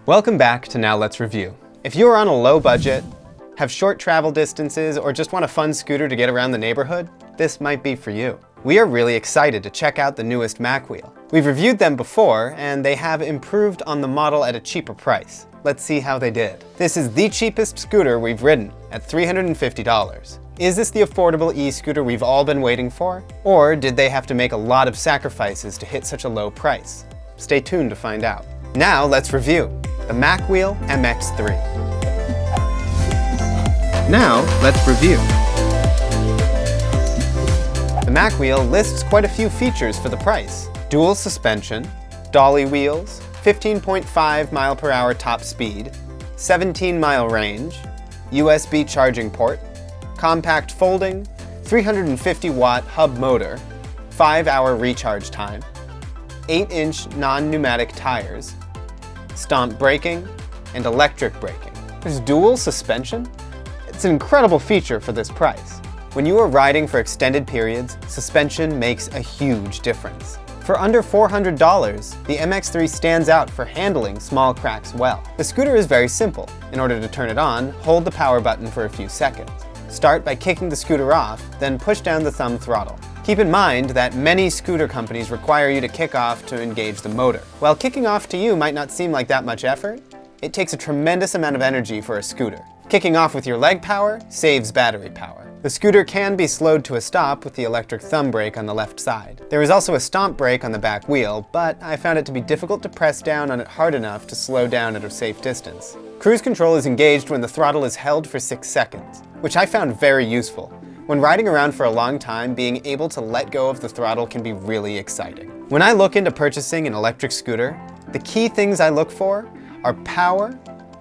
Welcome back to Now Let's Review. If you are on a low budget, have short travel distances, or just want a fun scooter to get around the neighborhood, this might be for you. We are really excited to check out the newest MacWheel. We've reviewed them before, and they have improved on the model at a cheaper price. Let's see how they did. This is the cheapest scooter we've ridden, at $350. Is this the affordable e-scooter we've all been waiting for? Or did they have to make a lot of sacrifices to hit such a low price? Stay tuned to find out. Now let's review the MacWheel MX3. Now let's review. The MacWheel lists quite a few features for the price. Dual suspension, dolly wheels, 15.5 mile/hour top speed, 17-mile range, USB charging port, compact folding, 350-watt hub motor, 5-hour recharge time, 8-inch non-pneumatic tires, stomp braking, and electric braking. There's dual suspension? It's an incredible feature for this price. When you are riding for extended periods, suspension makes a huge difference. For under $400, the MX3 stands out for handling small cracks well. The scooter is very simple. In order to turn it on, hold the power button for a few seconds. Start by kicking the scooter off, then push down the thumb throttle. Keep in mind that many scooter companies require you to kick off to engage the motor. While kicking off to you might not seem like that much effort, it takes a tremendous amount of energy for a scooter. Kicking off with your leg power saves battery power. The scooter can be slowed to a stop with the electric thumb brake on the left side. There is also a stomp brake on the back wheel, but I found it to be difficult to press down on it hard enough to slow down at a safe distance. Cruise control is engaged when the throttle is held for 6 seconds, which I found very useful. When riding around for a long time, being able to let go of the throttle can be really exciting. When I look into purchasing an electric scooter, the key things I look for are power,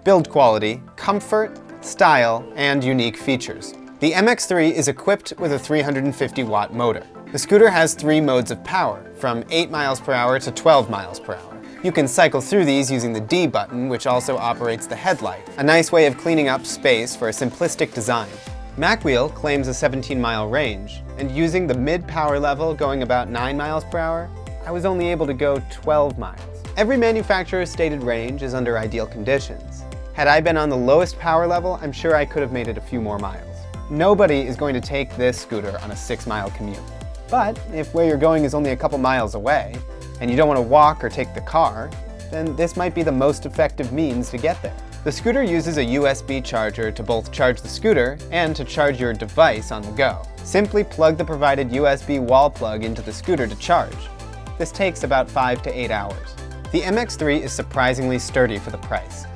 build quality, comfort, style, and unique features. The MX3 is equipped with a 350-watt motor. The scooter has 3 modes of power, from 8 miles/hour to 12 miles/hour. You can cycle through these using the D button, which also operates the headlight, a nice way of cleaning up space for a simplistic design. MacWheel claims a 17-mile range, and using the mid-power level going about 9 miles/hour, I was only able to go 12 miles. Every manufacturer's stated range is under ideal conditions. Had I been on the lowest power level, I'm sure I could have made it a few more miles. Nobody is going to take this scooter on a 6-mile commute. But if where you're going is only a couple miles away, and you don't want to walk or take the car, then this might be the most effective means to get there. The scooter uses a USB charger to both charge the scooter and to charge your device on the go. Simply plug the provided USB wall plug into the scooter to charge. This takes about 5 to 8 hours. The MX3 is surprisingly sturdy for the price.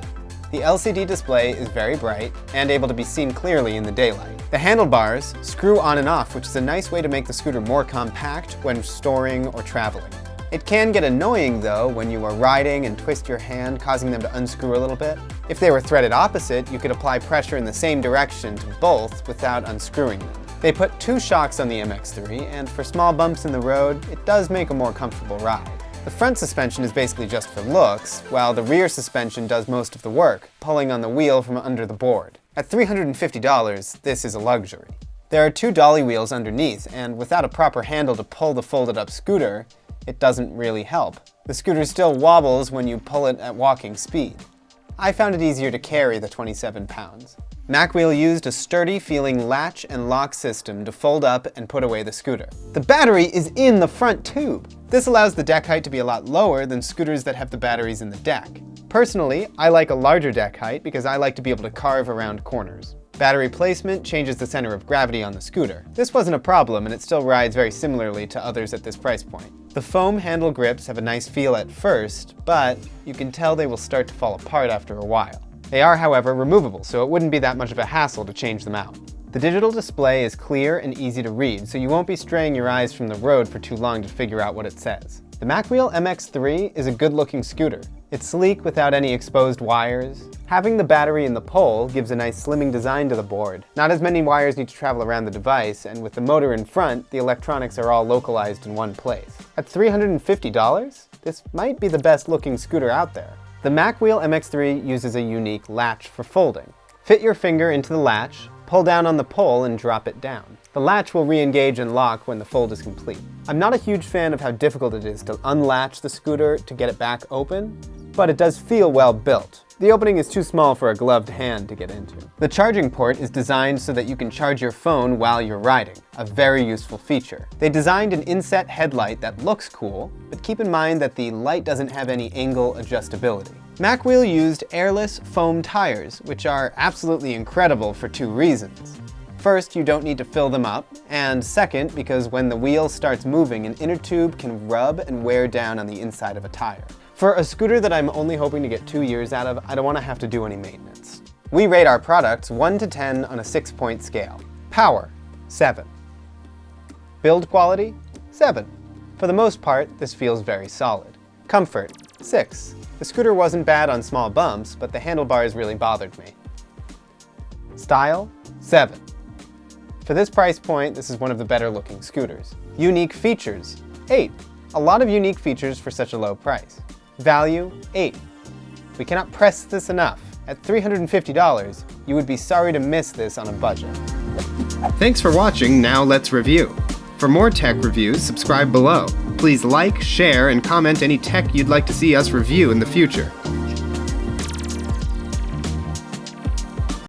The LCD display is very bright and able to be seen clearly in the daylight. The handlebars screw on and off, which is a nice way to make the scooter more compact when storing or traveling. It can get annoying though when you are riding and twist your hand, causing them to unscrew a little bit. If they were threaded opposite, you could apply pressure in the same direction to both without unscrewing them. They put 2 shocks on the MX3, and for small bumps in the road, it does make a more comfortable ride. The front suspension is basically just for looks, while the rear suspension does most of the work, pulling on the wheel from under the board. At $350, this is a luxury. There are 2 dolly wheels underneath, and without a proper handle to pull the folded up scooter, it doesn't really help. The scooter still wobbles when you pull it at walking speed. I found it easier to carry the 27 pounds. MacWheel used a sturdy feeling latch and lock system to fold up and put away the scooter. The battery is in the front tube. This allows the deck height to be a lot lower than scooters that have the batteries in the deck. Personally, I like a larger deck height because I like to be able to carve around corners. Battery placement changes the center of gravity on the scooter. This wasn't a problem, and it still rides very similarly to others at this price point. The foam handle grips have a nice feel at first, but you can tell they will start to fall apart after a while. They are, however, removable, so it wouldn't be that much of a hassle to change them out. The digital display is clear and easy to read, so you won't be straying your eyes from the road for too long to figure out what it says. The MacWheel MX3 is a good-looking scooter. It's sleek without any exposed wires. Having the battery in the pole gives a nice slimming design to the board. Not as many wires need to travel around the device, and with the motor in front, the electronics are all localized in one place. At $350, this might be the best-looking scooter out there. The MacWheel MX3 uses a unique latch for folding. Fit your finger into the latch, pull down on the pole, and drop it down. The latch will re-engage and lock when the fold is complete. I'm not a huge fan of how difficult it is to unlatch the scooter to get it back open, but it does feel well built. The opening is too small for a gloved hand to get into. The charging port is designed so that you can charge your phone while you're riding, a very useful feature. They designed an inset headlight that looks cool, but keep in mind that the light doesn't have any angle adjustability. MacWheel used airless foam tires, which are absolutely incredible for two reasons. First, you don't need to fill them up, and second, because when the wheel starts moving, an inner tube can rub and wear down on the inside of a tire. For a scooter that I'm only hoping to get 2 years out of, I don't want to have to do any maintenance. We rate our products 1 to 10 on a 6-point scale. Power, 7. Build quality, 7. For the most part, this feels very solid. Comfort, 6. The scooter wasn't bad on small bumps, but the handlebars really bothered me. Style, 7. For this price point, this is one of the better looking scooters. Unique features, 8. A lot of unique features for such a low price. Value, 8. We cannot press this enough. At $350, you would be sorry to miss this on a budget. Thanks for watching, now let's review. For more tech reviews, subscribe below. Please like, share, and comment any tech you'd like to see us review in the future.